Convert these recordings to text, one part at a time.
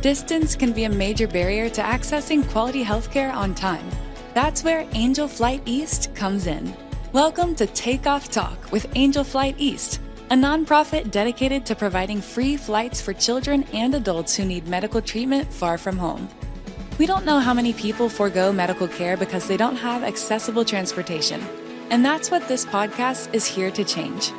Distance can be a major barrier to accessing quality healthcare on time. That's where Angel Flight East comes in. Welcome to Takeoff Talk with Angel Flight East, a nonprofit dedicated to providing free flights for children and adults who need medical treatment far from home. We don't know how many people forego medical care because they don't have accessible transportation, and that's what this podcast is here to change.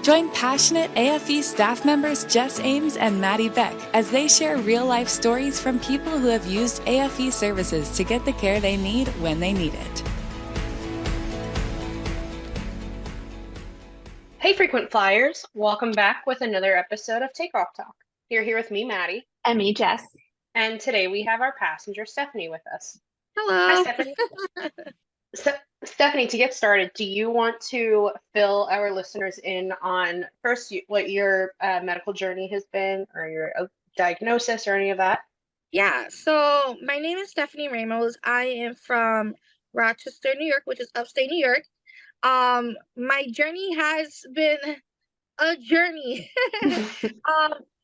Join passionate AFE staff members Jess Ames and Maddie Beck as they share real-life stories from people who have used AFE services to get the care they need when they need it. Hey, frequent flyers. Welcome back with another episode of Takeoff Talk. You're here with me, Maddie. And me, Jess. And today we have our passenger, Stephanie, with us. Hello. Hi, Stephanie. Stephanie, to get started, do you want to fill our listeners in on first what your medical journey has been, or your diagnosis, or any of that? Yeah, so my name is Stephanie Ramos. I am from Rochester, New York, which is upstate New York. My journey has been a journey.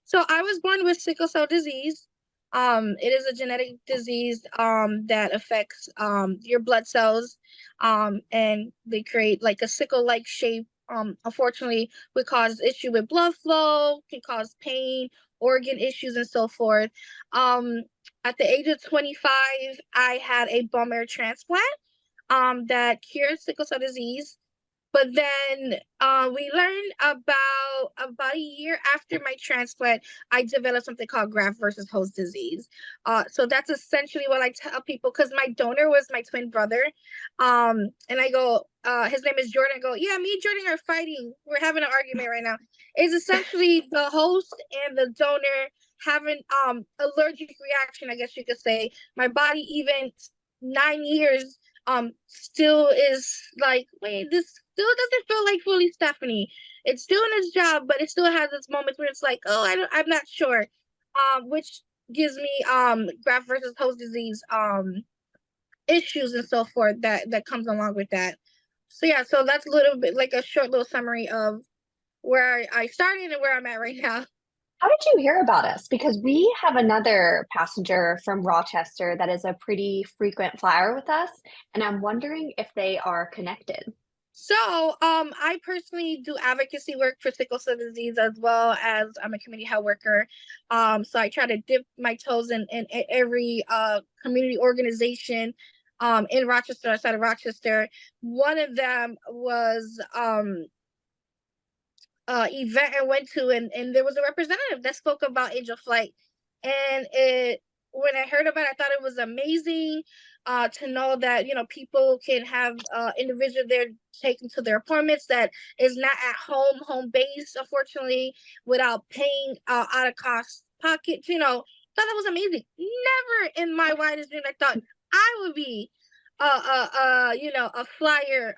So I was born with sickle cell disease. It is a genetic disease that affects your blood cells, and they create like a sickle-like shape. Unfortunately, would cause issue with blood flow, can cause pain, organ issues, and so forth. At the age of 25, I had a bone marrow transplant that cured sickle cell disease. But then we learned about a year after my transplant, I developed something called graft versus host disease. So that's essentially what I tell people, because my donor was my twin brother. And I go, his name is Jordan. I go, yeah, me and Jordan are fighting. We're having an argument right now. It's essentially the host and the donor having allergic reaction, I guess you could say. My body, even 9 years, still is like, wait, this still doesn't feel like fully Stephanie. It's doing its job, but it still has its moments where it's like, oh, I'm not sure. Which gives me graft versus host disease issues and so forth that comes along with that. So yeah, so that's a little bit like a short little summary of where I started and where I'm at right now. How did you hear about us? Because we have another passenger from Rochester that is a pretty frequent flyer with us, and I'm wondering if they are connected. So, I personally do advocacy work for sickle cell disease, as well as I'm a community health worker. So I try to dip my toes in every community organization in Rochester, outside of Rochester. One of them was event I went to, and there was a representative that spoke about Angel Flight, and when I heard about it, I thought it was amazing to know that people can have individual there taken to their appointments that is not at home base, unfortunately, without paying out of cost pocket. Thought that was amazing. Never in my wildest dreams I thought I would be a flyer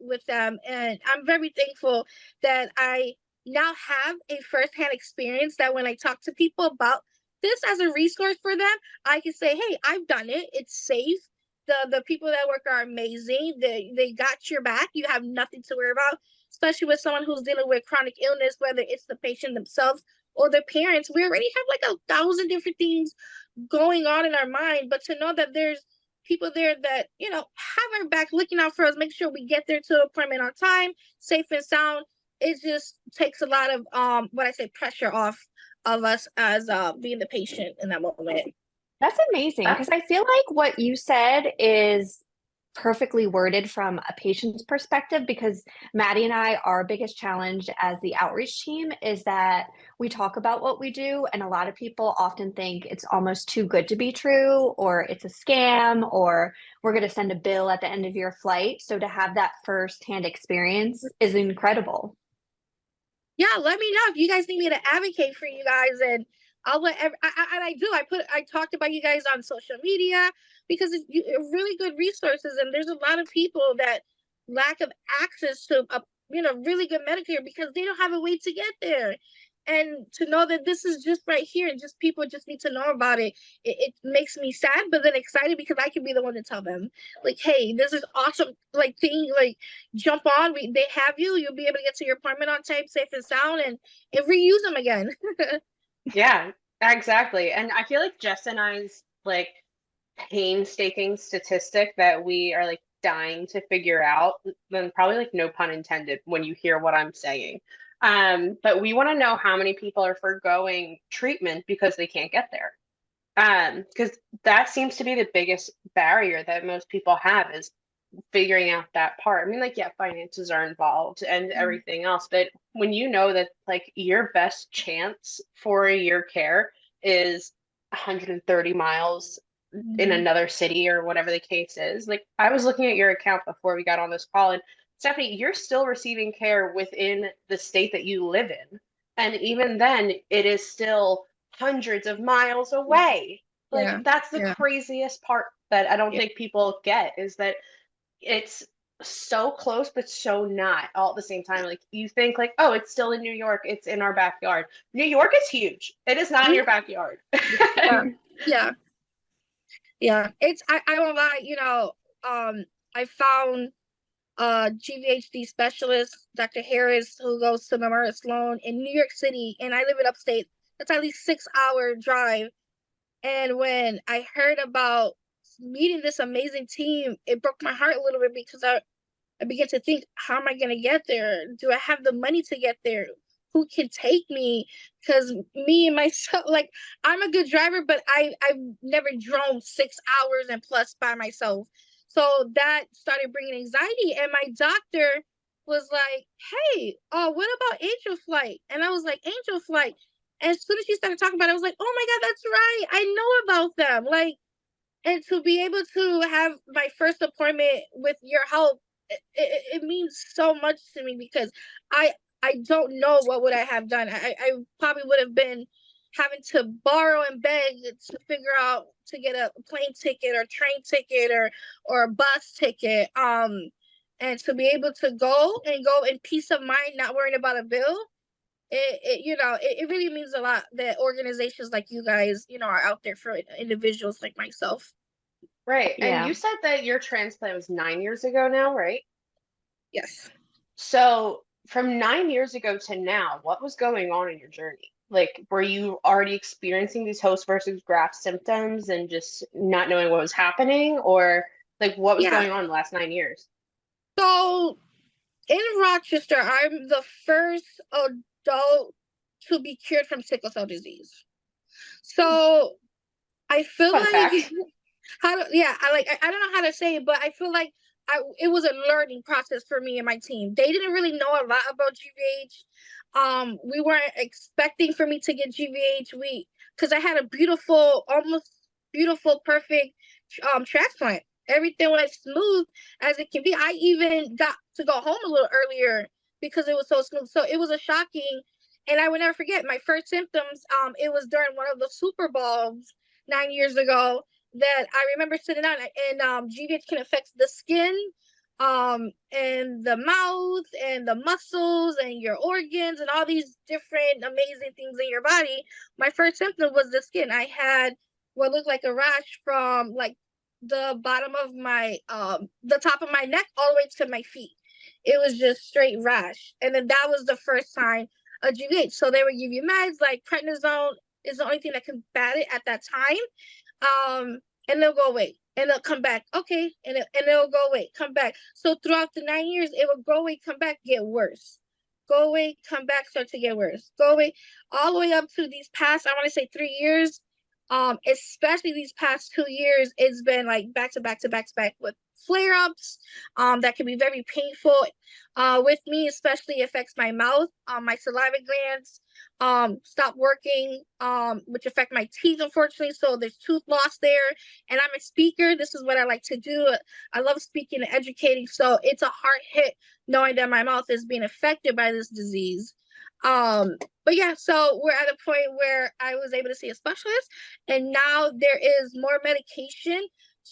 with them, and I'm very thankful that I now have a firsthand experience, that when I talk to people about this as a resource for them, I can say, hey, I've done it. It's safe. The people that work are amazing. They got your back. You have nothing to worry about, especially with someone who's dealing with chronic illness, whether it's the patient themselves or their parents. We already have like 1,000 different things going on in our mind, but to know that there's people there that have our back, looking out for us, make sure we get there to the appointment on time, safe and sound, it just takes a lot of pressure off of us as being the patient in that moment. That's amazing, because I feel like what you said is perfectly worded from a patient's perspective, because Maddie and I, our biggest challenge as the outreach team is that we talk about what we do, and a lot of people often think it's almost too good to be true, or it's a scam, or we're going to send a bill at the end of your flight. So to have that firsthand experience is incredible. Yeah, let me know if you guys need me to advocate for you guys, and I'll let I talked about you guys on social media, because it's really good resources, and there's a lot of people that lack of access to really good Medicare because they don't have a way to get there. And to know that this is just right here, and just people just need to know about it, it makes me sad, but then excited, because I can be the one to tell them, like, hey, this is awesome, like, thing, like, jump on, they have you'll be able to get to your appointment on time, safe and sound, and reuse them again. Yeah, Exactly. And I feel like Jess and I's like painstaking statistic that we are like dying to figure out, then probably like no pun intended when you hear what I'm saying. But we want to know how many people are foregoing treatment because they can't get there. Because that seems to be the biggest barrier that most people have is figuring out that part. I mean, like, yeah, finances are involved and everything else, but when you know that like your best chance for your care is 130 miles in Mhm. another city or whatever the case is. Like I was looking at your account before we got on this call, and Stephanie, you're still receiving care within the state that you live in. And even then, it is still hundreds of miles away. Like Yeah, that's the yeah, craziest part that I don't yeah, think people get is that it's so close but so not all at the same time. Like you think like, oh, it's still in New York, it's in our backyard. New York is huge. It is not in Mhm. your backyard. Yeah, yeah, yeah. I won't lie, I found GVHD specialist, Dr. Harris, who goes to Memorial Sloan in New York City, and I live in upstate. That's at least 6 hour drive. And when I heard about meeting this amazing team, it broke my heart a little bit because I began to think, how am I going to get there? Do I have the money to get there? Who can take me? Because me and myself, like, I'm a good driver, but I've never drove 6 hours and plus by myself. So that started bringing anxiety. And my doctor was like, hey, what about Angel Flight? And I was like, Angel Flight. And as soon as she started talking about it, I was like, oh my God, that's right. I know about them. Like, and to be able to have my first appointment with your help, it means so much to me because I I don't know what would I have done. I probably would have been having to borrow and beg to figure out to get a plane ticket or train ticket or a bus ticket. And to be able to go in peace of mind, not worrying about a bill, it really means a lot that organizations like you guys, are out there for individuals like myself. Right. And Yeah. you said that your transplant was 9 years ago now, right? Yes. So from 9 years ago to now, what was going on in your journey? Like, were you already experiencing these host versus graft symptoms and just not knowing what was happening? Or like what was Yeah. going on the last 9 years? So in Rochester, I'm the first adult to be cured from sickle cell disease. So I feel Fun like fact. I don't know how to say it, but I feel like it was a learning process for me and my team. They didn't really know a lot about GVH. We weren't expecting for me to get GVH. Because I had a beautiful, almost beautiful, perfect transplant. Everything went smooth as it can be. I even got to go home a little earlier because it was so smooth. So it was a shocking, and I would never forget my first symptoms. It was during one of the Super Bowls 9 years ago that I remember sitting down, and GVH can affect the skin, and the mouth and the muscles and your organs and all these different amazing things in your body. My first symptom was the skin. I had what looked like a rash from like the bottom of my the top of my neck all the way to my feet. It was just straight rash. And then that was the first sign of GVH. So they would give you meds like prednisone is the only thing that can combat it at that time. And they'll go away and they'll come back. Okay. And it'll go away, come back. So throughout the 9 years, it will go away, come back, get worse. Go away, come back, start to get worse. Go away, all the way up to these past, I want to say 3 years. Especially these past 2 years, it's been like back to back to back to back with flare-ups. That can be very painful. With me, especially affects my mouth, my saliva glands, stop working, which affect my teeth, unfortunately. So there's tooth loss there. And I'm a speaker. This is what I like to do. I love speaking and educating. So it's a hard hit knowing that my mouth is being affected by this disease. Um, but yeah, so we're at a point where I was able to see a specialist, and now there is more medication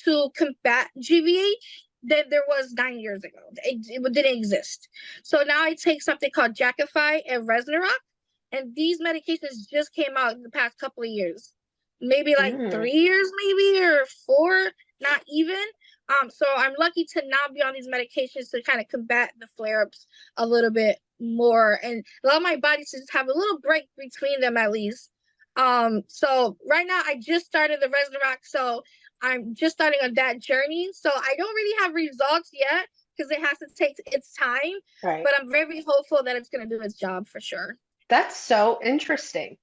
to combat GVH than there was 9 years ago. It didn't exist. So now I take something called Jakafi and Resnirox, and these medications just came out in the past couple of years, maybe like Mm. 3 years, maybe or four, not even. So I'm lucky to now be on these medications to kind of combat the flare-ups a little bit more and allow my body to just have a little break between them at least. So right now I just started the Resurrect, so I'm just starting on that journey. So I don't really have results yet because it has to take its time, Right. but I'm very hopeful that it's going to do its job for sure. That's so interesting.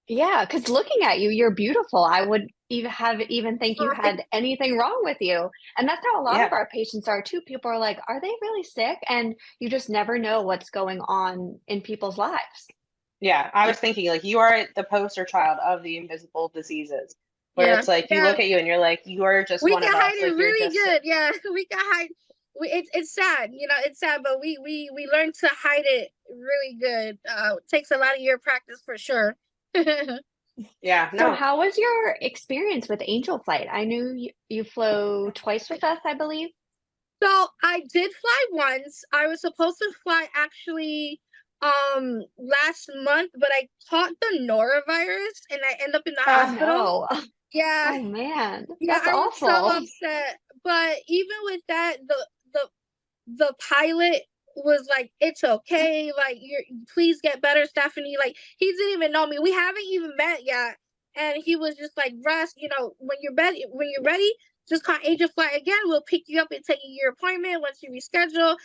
Yeah, because looking at you, you're beautiful. I would even think you had anything wrong with you. And that's how a lot of Yeah. our patients are too. People are like, are they really sick? And you just never know what's going on in people's lives. Yeah. I was thinking like you are the poster child of the invisible diseases, where Yeah, it's like you yeah. look at you and you're like, you are just We one can of hide us. it Like you're really just good. Yeah, we can hide. It's sad, it's sad, but we learn to hide it really good. It takes a lot of year practice for sure. yeah, So no. how was your experience with Angel Flight? I knew you flew twice with us, I believe. So I did fly once. I was supposed to fly actually last month, but I caught the norovirus and I end up in the Oh hospital. no. Yeah, Oh man, yeah, that's I was so awful. upset. But even with that, the the pilot was like, "It's okay. Like, you're please get better, Stephanie." Like, he didn't even know me. We haven't even met yet, and he was just like, "Russ, when you're ready, just call Agent Flight again. We'll pick you up and take you your appointment once you reschedule."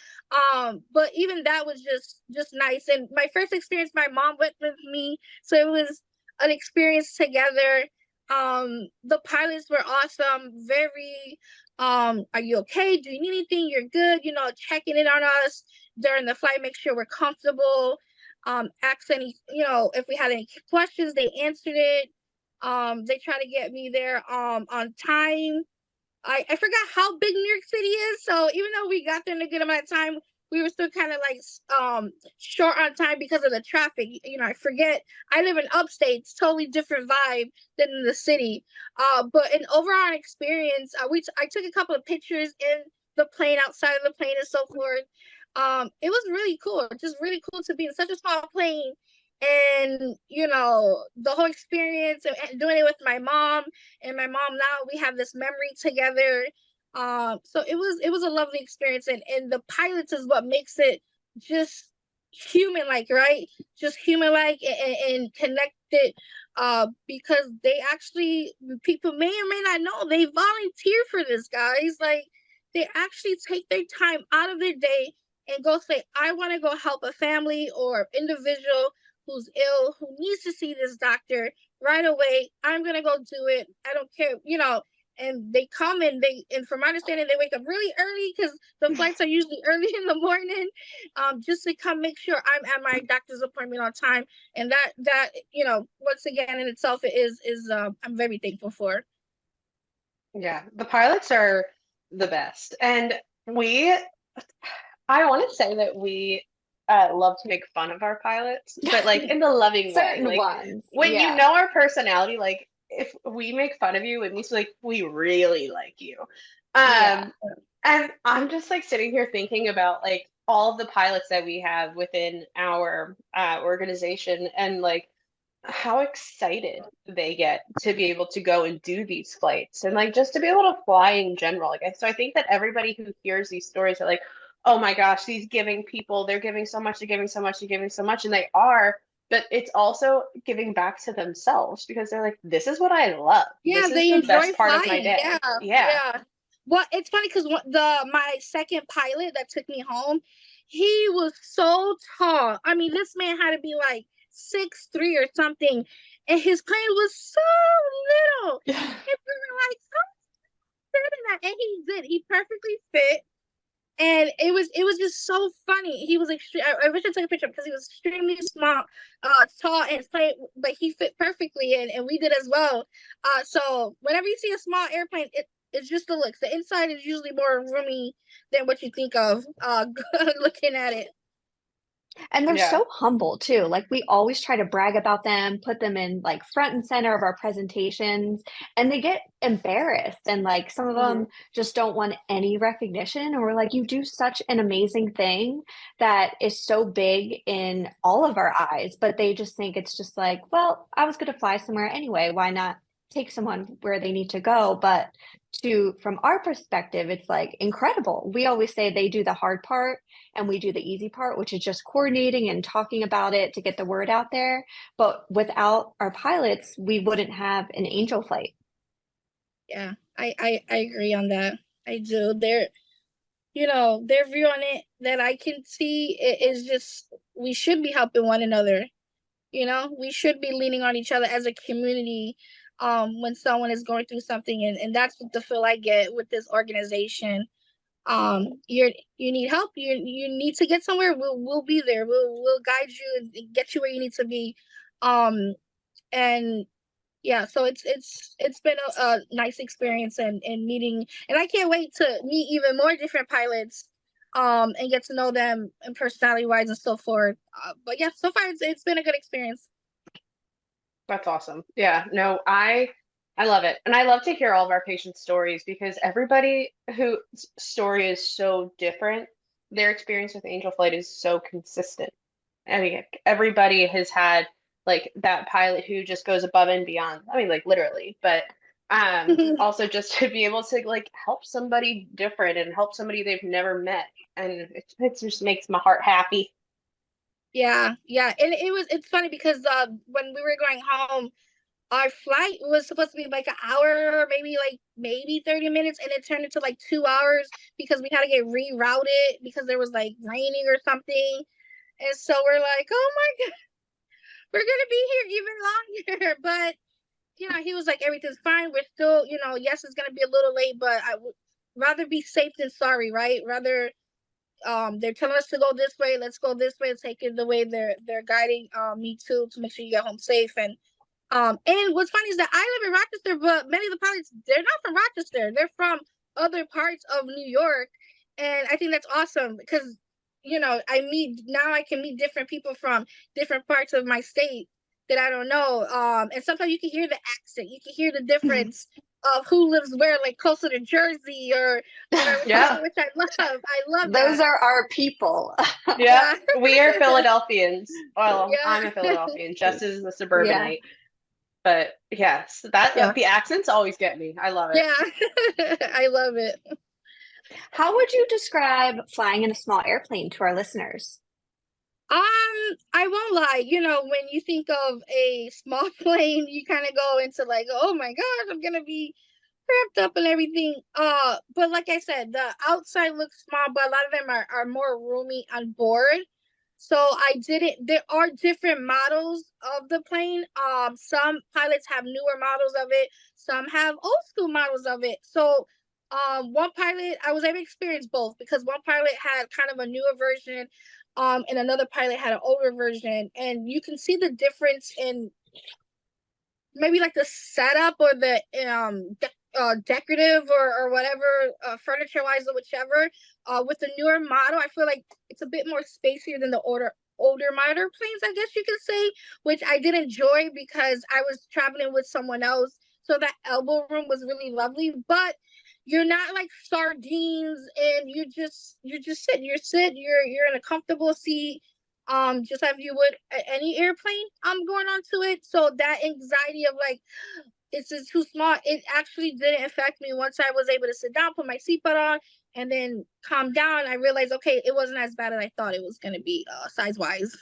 But even that was just nice. And my first experience, my mom went with me, so it was an experience together. The pilots were awesome, very are you okay? Do you need anything? You're good, checking in on us during the flight, make sure we're comfortable. Ask any, if we had any questions, they answered it. They try to get me there on time. I forgot how big New York City is, so even though we got there in a good amount of time, we were still kind of like short on time because of the traffic. I forget. I live in upstate; it's totally different vibe than in the city. But an overall experience, I took a couple of pictures in the plane, outside of the plane, and so forth. It was really cool. Just really cool to be in such a small plane, and the whole experience and doing it with my mom and my mom. Now we have this memory together. So it was a lovely experience, and the pilots is what makes it just human like, right? Just human like, and connected, because they actually, people may or may not know, they volunteer for this, guys. Like, they actually take their time out of their day and go say, I want to go help a family or individual who's ill, who needs to see this doctor right away. I'm gonna go do it. I don't care, And they come, and from my understanding, they wake up really early because the flights are usually early in the morning, just to come make sure I'm at my doctor's appointment on time. And that once again in itself is I'm very thankful for. Yeah, the pilots are the best. And I want to say that we love to make fun of our pilots, but like in the loving way. Certain Like ones. when you Yeah. know our personality, like if we make fun of you, it means like we really like you. Yeah. And I'm just like sitting here thinking about like all of the pilots that we have within our organization and like how excited they get to be able to go and do these flights and like just to be able to fly in general. So I think that everybody who hears these stories are like, oh my gosh, these giving people, they're giving so much, they're giving so much, they're giving so much, and they are, but it's also giving back to themselves because they're like, this is what I love. Yeah, This is they the enjoy best part of my flying. day. Yeah, Yeah. yeah. Well, it's funny because my second pilot that took me home, he was so tall. I mean, this man had to be like 6'3" or something, and his plane was so little. Yeah. And we were like, "How did that?" And he did. He perfectly fit, and it was just so funny. He was extreme. I wish I took a picture because he was extremely small, tall, and play, but he fit perfectly, and we did as well. So whenever you see a small airplane, it's just the looks. The inside is usually more roomy than what you think of. Looking at it. And they're Yeah. so humble too. Like we always try to brag about them, put them in like front and center of our presentations, and they get embarrassed. And like some of Hmm. them just don't want any recognition. And we're like, you do such an amazing thing that is so big in all of our eyes, but they just think it's just like, well, I was going to fly somewhere anyway. Why not take someone where they need to go. But from our perspective, it's like incredible. We always say they do the hard part and we do the easy part, which is just coordinating and talking about it to get the word out there. But without our pilots, we wouldn't have an Angel flight. Yeah, I agree on that. I do. Their view on it that I can see is just we should be helping one another. We should be leaning on each other as a community when someone is going through something, and that's what the feel I get with this organization. You need help, you need to get somewhere, we'll be there. We'll guide you and get you where you need to be. And yeah, so it's been a nice experience and meeting, and I can't wait to meet even more different pilots and get to know them and personality wise and so forth. But yeah, so far it's been a good experience. That's awesome. Yeah, no, I love it. And I love to hear all of our patients' stories because everybody whose story is so different, their experience with Angel Flight is so consistent. I mean, everybody has had like that pilot who just goes above and beyond. I mean, like literally, but also just to be able to like help somebody different and help somebody they've never met. And it just makes my heart happy. Yeah, and it's funny because when we were going home, our flight was supposed to be like an hour, maybe 30 minutes, and it turned into like 2 hours because we had to get rerouted because there was like raining or something. And so we're like, oh my God, we're gonna be here even longer. But he was like, everything's fine. We're still, yes, it's gonna be a little late, but I would rather be safe than sorry, right? Rather, they're telling us to go this way, let's go this way, take it the way they're guiding me to make sure you get home safe. And what's funny is that I live in Rochester, but many of the pilots, they're not from Rochester. They're from other parts of New York. And I think that's awesome because, I can meet different people from different parts of my state that I don't know. And sometimes you can hear the accent. You can hear the difference of who lives where, like closer to Jersey or whatever, Yeah. which I love. I love Those that. are our people. Yeah, we are Philadelphians. Well, Yeah. I'm a Philadelphian. Jess is a suburbanite. But yes, the accents always get me. I love it. Yeah. I love it. How would you describe flying in a small airplane to our listeners? I won't lie, when you think of a small plane, you kind of go into like, oh my gosh, I'm gonna be cramped up and everything. But like I said, the outside looks small, but a lot of them are more roomy on board. So there are different models of the plane. Some pilots have newer models of it, some have old school models of it. So one pilot, I was able to experience both because one pilot had kind of a newer version, and another pilot had an older version, and you can see the difference in maybe like the setup or the decorative or whatever, furniture wise or whichever. With the newer model, I feel like it's a bit more spacier than the older model planes, I guess you could say, which I did enjoy because I was traveling with someone else, so that elbow room was really lovely. But you're not like sardines, and you're just sitting. You're in a comfortable seat, just as you would any airplane. I'm going on to it. So that anxiety of like, it's just too small, it actually didn't affect me once I was able to sit down, put my seatbelt on, and then calm down. I realized, okay, it wasn't as bad as I thought it was going to be, size wise.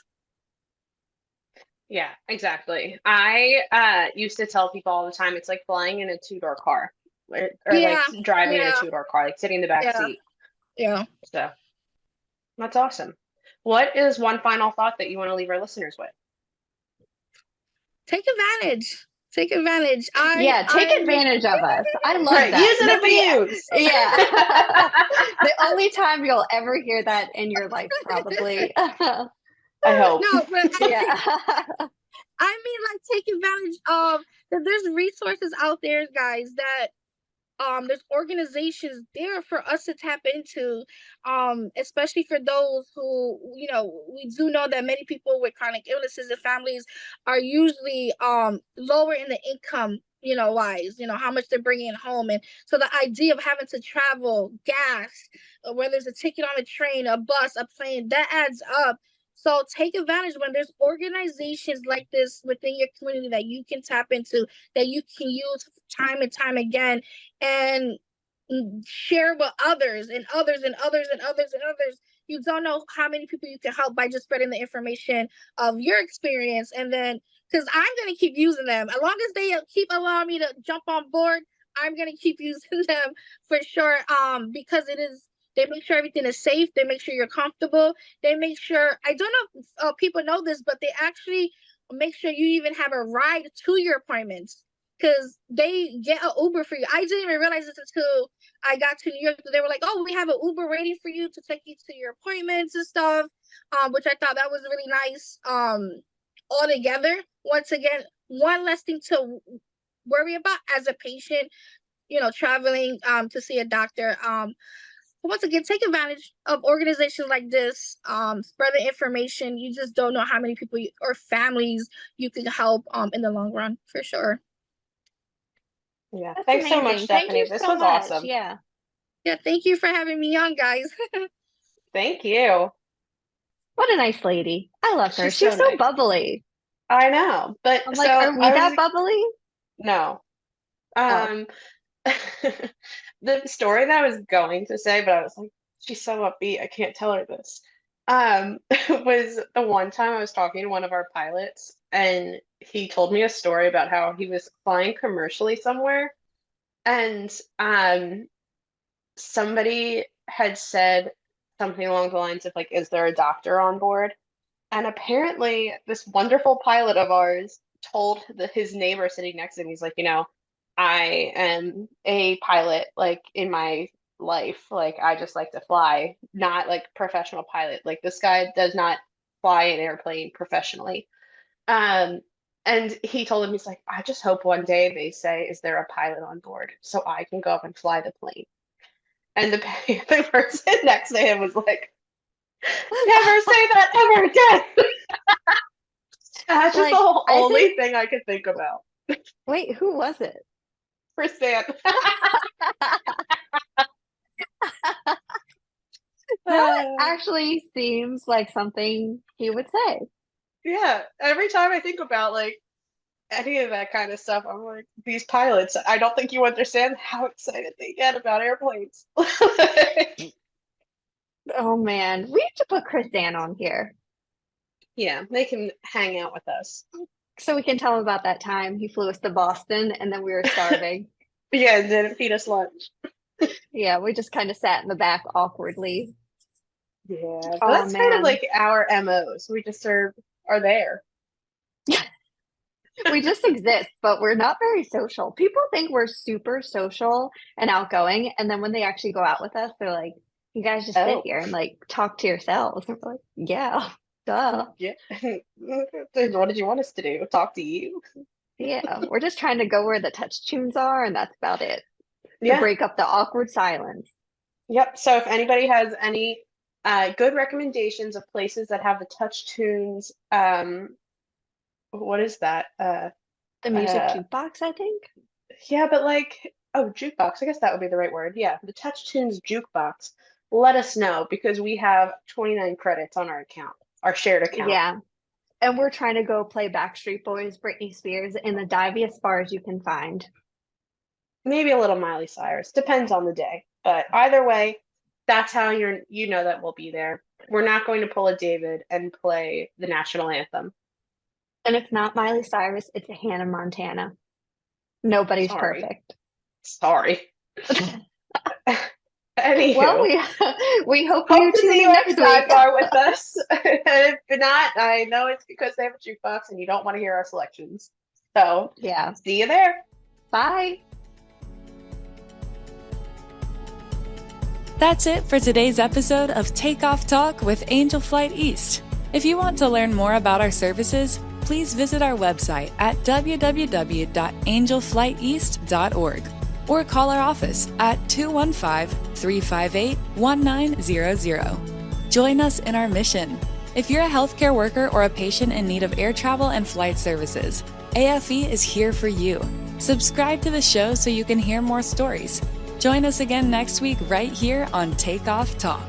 Yeah, exactly. I used to tell people all the time, it's like flying in a two-door car or like driving in a two-door car, like sitting in the back seat. Yeah. So that's awesome. What is one final thought that you want to leave our listeners with? Take advantage. Take advantage. Take advantage of us. I love that. Use and abuse. Yeah. The only time you'll ever hear that in your life, probably. I hope. No, but I mean, like, take advantage of that. There's resources out there, guys, that there's organizations there for us to tap into, especially for those who, we do know that many people with chronic illnesses and families are usually lower in the income, wise, how much they're bringing home. And so the idea of having to travel, gas, whether it's a ticket on a train, a bus, a plane, that adds up. So take advantage when there's organizations like this within your community that you can tap into, that you can use time and time again, and share with others and others and others and others and others. You don't know how many people you can help by just spreading the information of your experience. And then, because I'm going to keep using them. As long as they keep allowing me to jump on board, I'm going to keep using them for sure. Because they make sure everything is safe. They make sure you're comfortable. They make sure, I don't know if people know this, but they actually make sure you even have a ride to your appointments, because they get an Uber for you. I didn't even realize this until I got to New York. They were like, oh, we have an Uber waiting for you to take you to your appointments and stuff, which I thought that was really nice. Altogether, once again, one less thing to worry about as a patient, traveling to see a doctor. Once again, take advantage of organizations like this. Spread the information. You just don't know how many people or families you can help in the long run, for sure. Yeah. That's Thanks so amazing. much, Stephanie. This was awesome. Yeah. Yeah, thank you for having me on, guys. Thank you. What a nice lady. I love her. She's She's so so nice. bubbly. I know, but I'm so like, are we that bubbly? No. The story that I was going to say, but I was like, she's so upbeat, I can't tell her this. Was the one time I was talking to one of our pilots, and he told me a story about how he was flying commercially somewhere, and somebody had said something along the lines of like, is there a doctor on board? And apparently this wonderful pilot of ours told his neighbor sitting next to him, he's like, I am a pilot, like in my life, like I just like to fly, not like professional pilot. Like this guy does not fly an airplane professionally. And he told him, he's like, I just hope one day they say, is there a pilot on board? So I can go up and fly the plane. And the person next to him was like, never say that ever again. That's just the only thing I could think about. Wait, who was it? Kristen. That actually seems like something he would say. Yeah, every time I think about like any of that kind of stuff, I'm like, these pilots, I don't think you understand how excited they get about airplanes. Oh man, we have to put Chris Dan on here. Yeah, they can hang out with us. So we can tell him about that time he flew us to Boston and then we were starving. Yeah, and didn't feed us lunch. Yeah, we just kind of sat in the back awkwardly. Yeah, but that's kind of like our MOs. We just are there. We just exist, but we're not very social. People think we're super social and outgoing, and then when they actually go out with us, they're like, you guys just sit here and like talk to yourselves. And we're like, yeah, duh. Yeah. What did you want us to do? Talk to you? Yeah, we're just trying to go where the touch tunes are, and that's about it. Yeah. To break up the awkward silence. Yep. So if anybody has any good recommendations of places that have the touch tunes, what is that? The music jukebox, I think. Yeah, but like, jukebox. I guess that would be the right word. Yeah, the touch tunes jukebox. Let us know, because we have 29 credits on our account, our shared account. Yeah. And we're trying to go play Backstreet Boys, Britney Spears in the diviest bars you can find. Maybe a little Miley Cyrus. Depends on the day. But either way, that's how you know that we'll be there. We're not going to pull a David and play the national anthem. And it's not Miley Cyrus, it's Hannah Montana. Nobody's perfect. Sorry. Anywho, well, we hope you tune in next week. Bar with us. If not, I know it's because they have a jukebox and you don't want to hear our selections. So yeah, see you there. Bye. That's it for today's episode of Takeoff Talk with Angel Flight East. If you want to learn more about our services, please visit our website at www.angelflighteast.org or call our office at 215-358-1900. Join us in our mission. If you're a healthcare worker or a patient in need of air travel and flight services, AFE is here for you. Subscribe to the show so you can hear more stories. Join us again next week right here on Takeoff Talk.